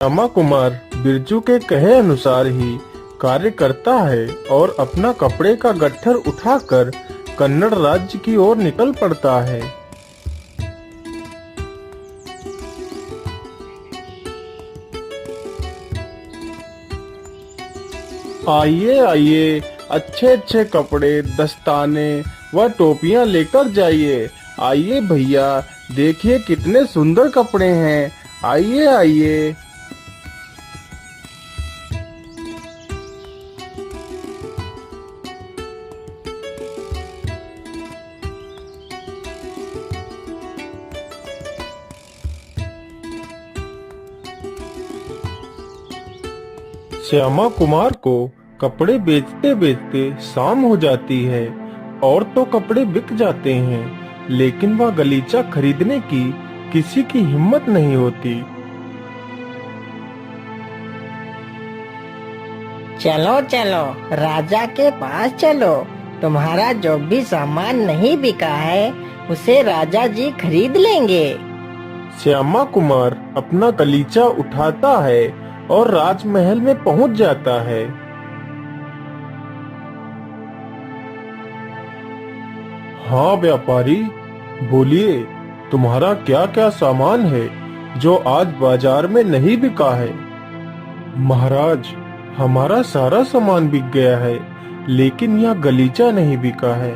श्यामा कुमार बिरजू के कहे अनुसार ही कार्य करता है और अपना कपड़े का गट्ठर उठाकर कन्नड़ राज्य की ओर निकल पड़ता है। आइए आइए, अच्छे अच्छे कपड़े, दस्ताने व टोपियां लेकर जाइए। आइए भैया, देखिए कितने सुंदर कपड़े हैं। आइए आइए। श्यामा कुमार को कपड़े बेचते बेचते शाम हो जाती है और तो कपड़े बिक जाते हैं, लेकिन वह गलीचा खरीदने की किसी की हिम्मत नहीं होती। चलो चलो, राजा के पास चलो। तुम्हारा जो भी सामान नहीं बिका है उसे राजा जी खरीद लेंगे। श्यामा कुमार अपना गलीचा उठाता है और राजमहल में पहुंच जाता है। हाँ व्यापारी, बोलिए, तुम्हारा क्या क्या सामान है जो आज बाजार में नहीं बिका है? महाराज, हमारा सारा सामान बिक गया है, लेकिन यह गलीचा नहीं बिका है।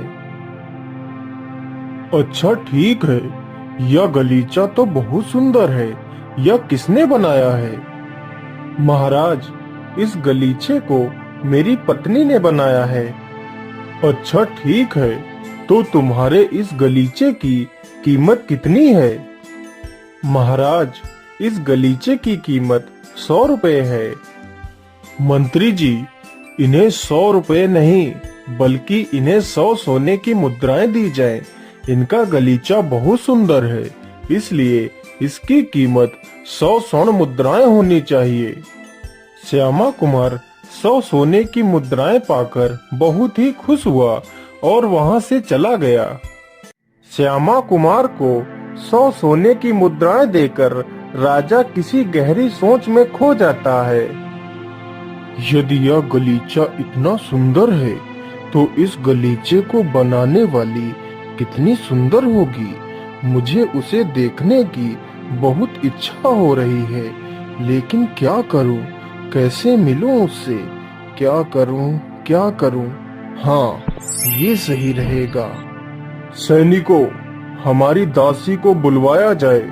अच्छा ठीक है, यह गलीचा तो बहुत सुंदर है। यह किसने बनाया है? महाराज, इस गलीचे को मेरी पत्नी ने बनाया है। अच्छा ठीक है, तो तुम्हारे इस गलीचे की कीमत कितनी है? महाराज, इस गलीचे की कीमत 100 रुपए है। मंत्री जी, इन्हें 100 रुपए नहीं, बल्कि इन्हें 100 सोने की मुद्राएं दी जाएं। इनका गलीचा बहुत सुंदर है, इसलिए इसकी कीमत 100 स्वर्ण मुद्राएं होनी चाहिए। श्यामा कुमार 100 सोने की मुद्राएं पाकर बहुत ही खुश हुआ और वहां से चला गया। श्यामा कुमार को 100 सोने की मुद्राएं देकर राजा किसी गहरी सोच में खो जाता है। यदि यह गलीचा इतना सुंदर है, तो इस गलीचे को बनाने वाली कितनी सुंदर होगी। मुझे उसे देखने की बहुत इच्छा हो रही है, लेकिन क्या करूं? कैसे मिलूं उससे? क्या करूं? हाँ, ये सही रहेगा। सैनिकों, हमारी दासी को बुलवाया जाए।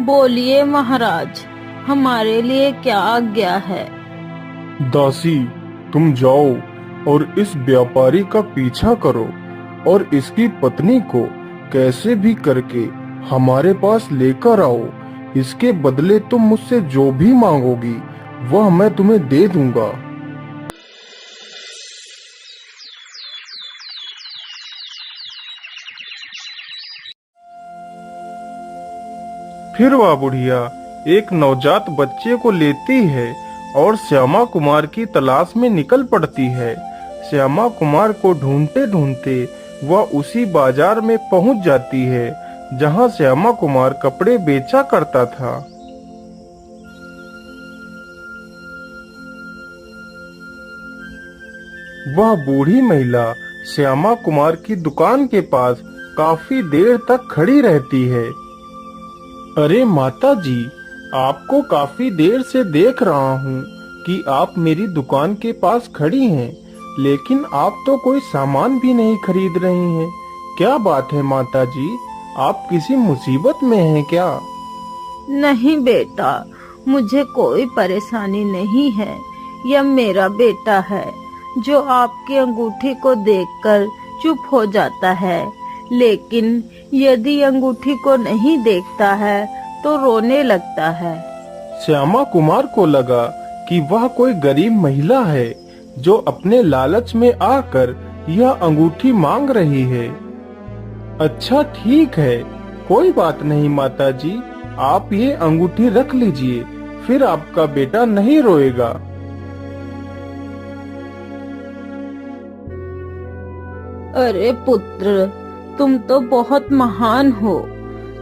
बोलिए महाराज, हमारे लिए क्या आज्ञा है? दासी, तुम जाओ और इस व्यापारी का पीछा करो और इसकी पत्नी को कैसे भी करके हमारे पास लेकर आओ। इसके बदले तुम मुझसे जो भी मांगोगी वह मैं तुम्हें दे दूंगा। फिर वह बुढ़िया एक नवजात बच्चे को लेती है और श्यामा कुमार की तलाश में निकल पड़ती है। श्यामा कुमार को ढूंढते ढूंढते वह उसी बाजार में पहुंच जाती है जहां श्यामा कुमार कपड़े बेचा करता था। वह बूढ़ी महिला श्यामा कुमार की दुकान के पास काफी देर तक खड़ी रहती है। अरे माता जी, आपको काफी देर से देख रहा हूँ कि आप मेरी दुकान के पास खड़ी हैं, लेकिन आप तो कोई सामान भी नहीं खरीद रही हैं। क्या बात है माता जी, आप किसी मुसीबत में हैं क्या? नहीं बेटा, मुझे कोई परेशानी नहीं है। यह मेरा बेटा है जो आपकी अंगूठी को देखकर चुप हो जाता है, लेकिन यदि अंगूठी को नहीं देखता है तो रोने लगता है। श्यामा कुमार को लगा कि वह कोई गरीब महिला है जो अपने लालच में आकर यह अंगूठी मांग रही है। अच्छा ठीक है, कोई बात नहीं माता जी, आप ये अंगूठी रख लीजिए, फिर आपका बेटा नहीं रोएगा। अरे पुत्र, तुम तो बहुत महान हो।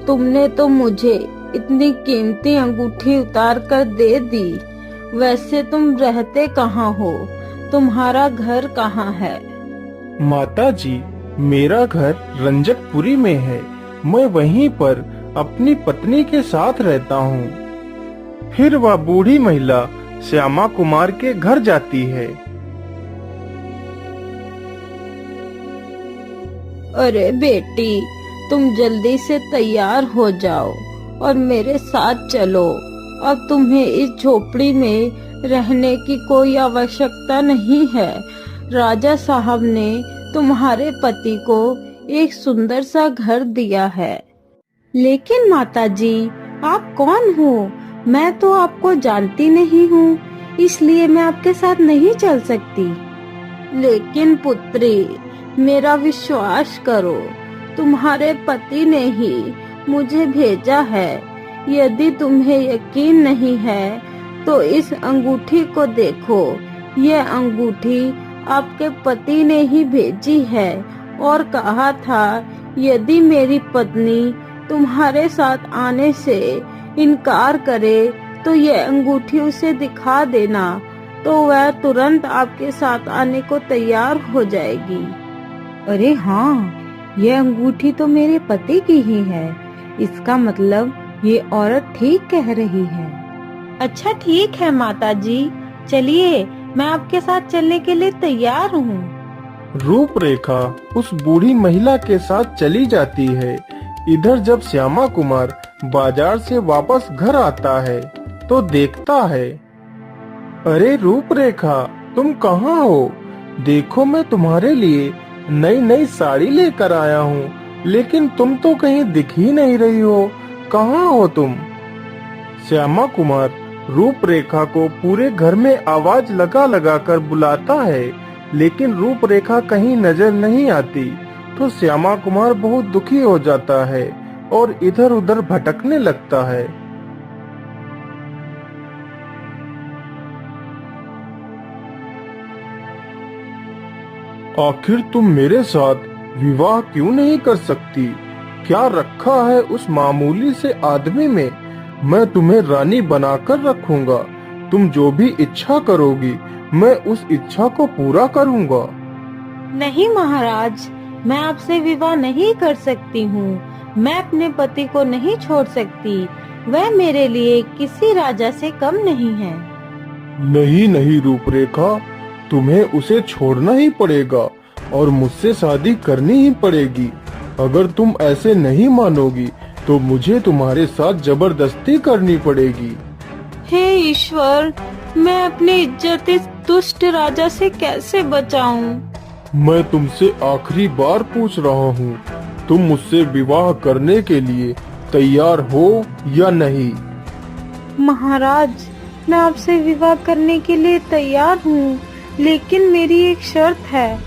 तुमने तो मुझे इतनी कीमती अंगूठी उतार कर दे दी। वैसे तुम रहते कहाँ हो? तुम्हारा घर कहाँ है? माता जी, मेरा घर रंजकपुरी में है। मैं वहीं पर अपनी पत्नी के साथ रहता हूँ। फिर वह बूढ़ी महिला श्यामा कुमार के घर जाती है। अरे बेटी, तुम जल्दी से तैयार हो जाओ और मेरे साथ चलो। अब तुम्हें इस झोपड़ी में रहने की कोई आवश्यकता नहीं है। राजा साहब ने तुम्हारे पति को एक सुंदर सा घर दिया है। लेकिन माताजी, आप कौन हो? मैं तो आपको जानती नहीं हूँ, इसलिए मैं आपके साथ नहीं चल सकती। लेकिन पुत्री, मेरा विश्वास करो, तुम्हारे पति ने ही मुझे भेजा है। यदि तुम्हें यकीन नहीं है तो इस अंगूठी को देखो। यह अंगूठी आपके पति ने ही भेजी है और कहा था यदि मेरी पत्नी तुम्हारे साथ आने से इनकार करे तो यह अंगूठी उसे दिखा देना, तो वह तुरंत आपके साथ आने को तैयार हो जाएगी। अरे हाँ, यह अंगूठी तो मेरे पति की ही है। इसका मतलब ये औरत ठीक कह रही है। अच्छा ठीक है माताजी, चलिए, मैं आपके साथ चलने के लिए तैयार हूँ। रूपरेखा उस बूढ़ी महिला के साथ चली जाती है। इधर जब श्यामा कुमार बाजार से वापस घर आता है तो देखता है, अरे रूपरेखा, तुम कहाँ हो? देखो, मैं तुम्हारे लिए नई नई साड़ी लेकर आया हूँ, लेकिन तुम तो कहीं दिख ही नहीं रही हो। कहाँ हो तुम? श्यामा कुमार रूपरेखा को पूरे घर में आवाज लगा लगा कर बुलाता है, लेकिन रूपरेखा कहीं नजर नहीं आती। तो श्यामा कुमार बहुत दुखी हो जाता है और इधर उधर भटकने लगता है। आखिर तुम मेरे साथ विवाह क्यों नहीं कर सकती? क्या रखा है उस मामूली से आदमी में? मैं तुम्हें रानी बनाकर रखूंगा। तुम जो भी इच्छा करोगी, मैं उस इच्छा को पूरा करूंगा। नहीं महाराज, मैं आपसे विवाह नहीं कर सकती हूँ। मैं अपने पति को नहीं छोड़ सकती। वह मेरे लिए किसी राजा से कम नहीं है। नहीं नहीं रूपरेखा, तुम्हें उसे छोड़ना ही पड़ेगा और मुझसे शादी करनी ही पड़ेगी। अगर तुम ऐसे नहीं मानोगी तो मुझे तुम्हारे साथ जबरदस्ती करनी पड़ेगी। हे ईश्वर, मैं अपनी इज्जत इस दुष्ट राजा से कैसे बचाऊं? मैं तुमसे आखिरी बार पूछ रहा हूँ, तुम मुझसे विवाह करने के लिए तैयार हो या नहीं? महाराज, मैं आपसे विवाह करने के लिए तैयार हूँ, लेकिन मेरी एक शर्त है।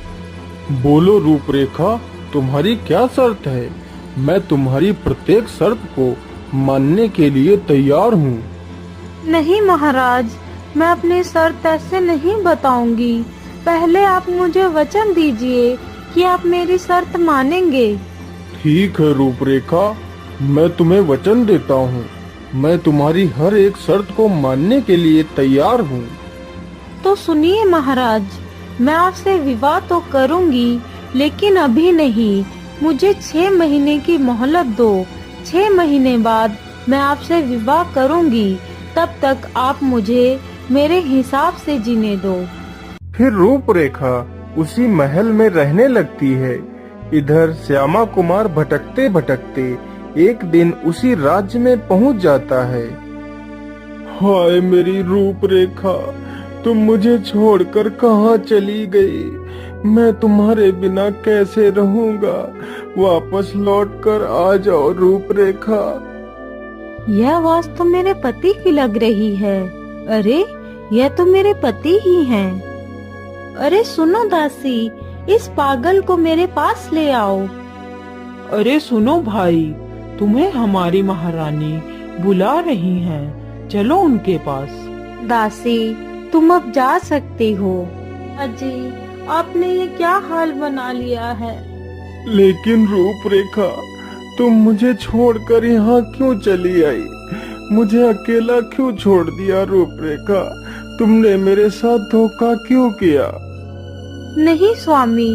बोलो रूपरेखा, तुम्हारी क्या शर्त है? मैं तुम्हारी प्रत्येक शर्त को मानने के लिए तैयार हूँ। नहीं महाराज, मैं अपनी शर्त ऐसे नहीं बताऊंगी। पहले आप मुझे वचन दीजिए कि आप मेरी शर्त मानेंगे। ठीक है रूपरेखा, मैं तुम्हें वचन देता हूँ। मैं तुम्हारी हर एक शर्त को मानने के लिए तैयार हूँ। तो सुनिए महाराज, मैं आपसे विवाह तो करूंगी, लेकिन अभी नहीं। मुझे 6 महीने की मोहलत दो। 6 महीने बाद मैं आपसे विवाह करूंगी। तब तक आप मुझे मेरे हिसाब से जीने दो। फिर रूपरेखा उसी महल में रहने लगती है। इधर श्यामा कुमार भटकते भटकते एक दिन उसी राज्य में पहुंच जाता है। हाय मेरी रूपरेखा, तुम मुझे छोड़कर कहाँ चली गई? मैं तुम्हारे बिना कैसे रहूंगा? वापस लौटकर आ जाओ रूपरेखा। यह आवाज तो मेरे पति की लग रही है। अरे, यह तो मेरे पति ही हैं। अरे सुनो दासी, इस पागल को मेरे पास ले आओ। अरे सुनो भाई, तुम्हें हमारी महारानी बुला रही हैं, चलो उनके पास। दासी, तुम अब जा सकती हो। अजी, आपने ये क्या हाल बना लिया है? लेकिन रूपरेखा, तुम मुझे छोड़कर यहाँ क्यों चली आई? मुझे अकेला क्यों छोड़ दिया रूपरेखा? तुमने मेरे साथ धोखा क्यों किया? नहीं स्वामी,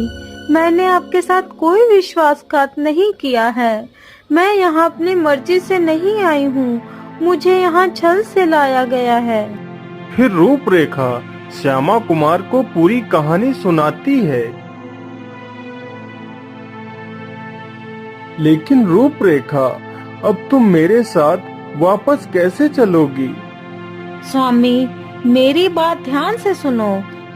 मैंने आपके साथ कोई विश्वासघात नहीं किया है। मैं यहाँ अपनी मर्जी से नहीं आई हूँ, मुझे यहाँ छल से लाया गया है। फिर रूपरेखा श्यामा कुमार को पूरी कहानी सुनाती है। लेकिन रूपरेखा, अब तुम मेरे साथ वापस कैसे चलोगी? स्वामी, मेरी बात ध्यान से सुनो।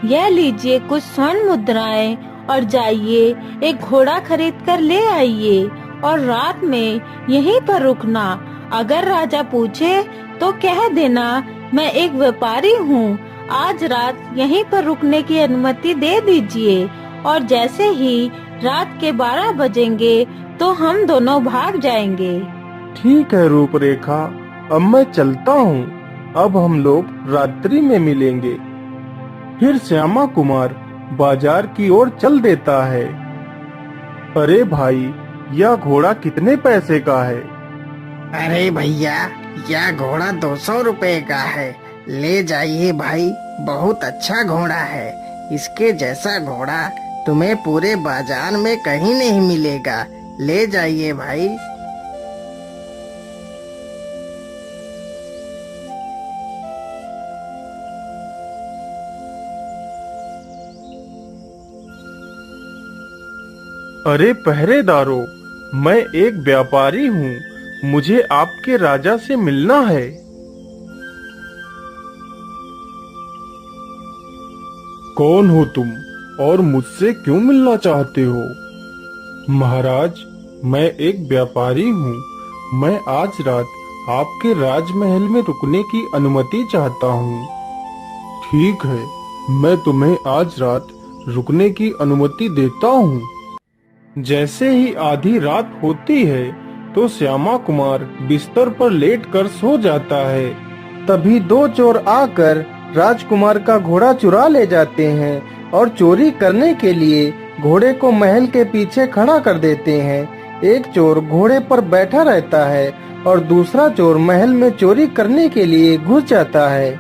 यह लीजिए कुछ स्वर्ण मुद्राएं और जाइए एक घोड़ा खरीद कर ले आइए और रात में यहीं पर रुकना। अगर राजा पूछे तो कह देना मैं एक व्यापारी हूँ, आज रात यहीं पर रुकने की अनुमति दे दीजिए और जैसे ही रात के 12 बजेंगे तो हम दोनों भाग जाएंगे। ठीक है रूपरेखा, अब मैं चलता हूँ। अब हम लोग रात्रि में मिलेंगे। फिर श्यामा कुमार बाजार की ओर चल देता है। अरे भाई, यह घोड़ा कितने पैसे का है? अरे भैया, यह घोड़ा 200 रुपए का है। ले जाइए भाई, बहुत अच्छा घोड़ा है। इसके जैसा घोड़ा तुम्हें पूरे बाजार में कहीं नहीं मिलेगा। ले जाइए भाई। अरे पहरेदारों, मैं एक व्यापारी हूँ, मुझे आपके राजा से मिलना है। कौन हो तुम और मुझसे क्यों मिलना चाहते हो? महाराज, मैं एक व्यापारी हूँ। मैं आज रात आपके राजमहल में रुकने की अनुमति चाहता हूँ। ठीक है, मैं तुम्हें आज रात रुकने की अनुमति देता हूँ। जैसे ही आधी रात होती है तो श्यामा कुमार बिस्तर पर लेटकर सो जाता है। तभी 2 चोर आकर राजकुमार का घोड़ा चुरा ले जाते हैं और चोरी करने के लिए घोड़े को महल के पीछे खड़ा कर देते हैं। एक चोर घोड़े पर बैठा रहता है और दूसरा चोर महल में चोरी करने के लिए घुस जाता है।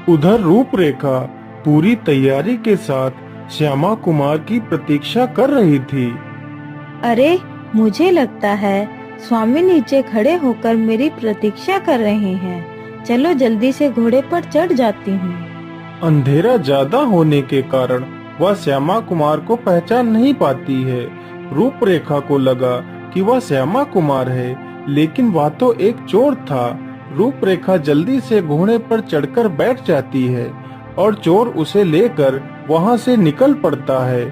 उधर रूपरेखा पूरी तैयारी के साथ श्यामा कुमार की प्रतीक्षा कर रही थी। अरे, मुझे लगता है स्वामी नीचे खड़े होकर मेरी प्रतीक्षा कर रहे हैं। चलो जल्दी से घोड़े पर चढ़ जाती हूँ। अंधेरा ज्यादा होने के कारण वह श्यामा कुमार को पहचान नहीं पाती है। रूपरेखा को लगा कि वह श्यामा कुमार है, लेकिन वह तो एक चोर था। रूपरेखा जल्दी से घोड़े पर चढ़कर बैठ जाती है और चोर उसे लेकर वहां से निकल पड़ता है।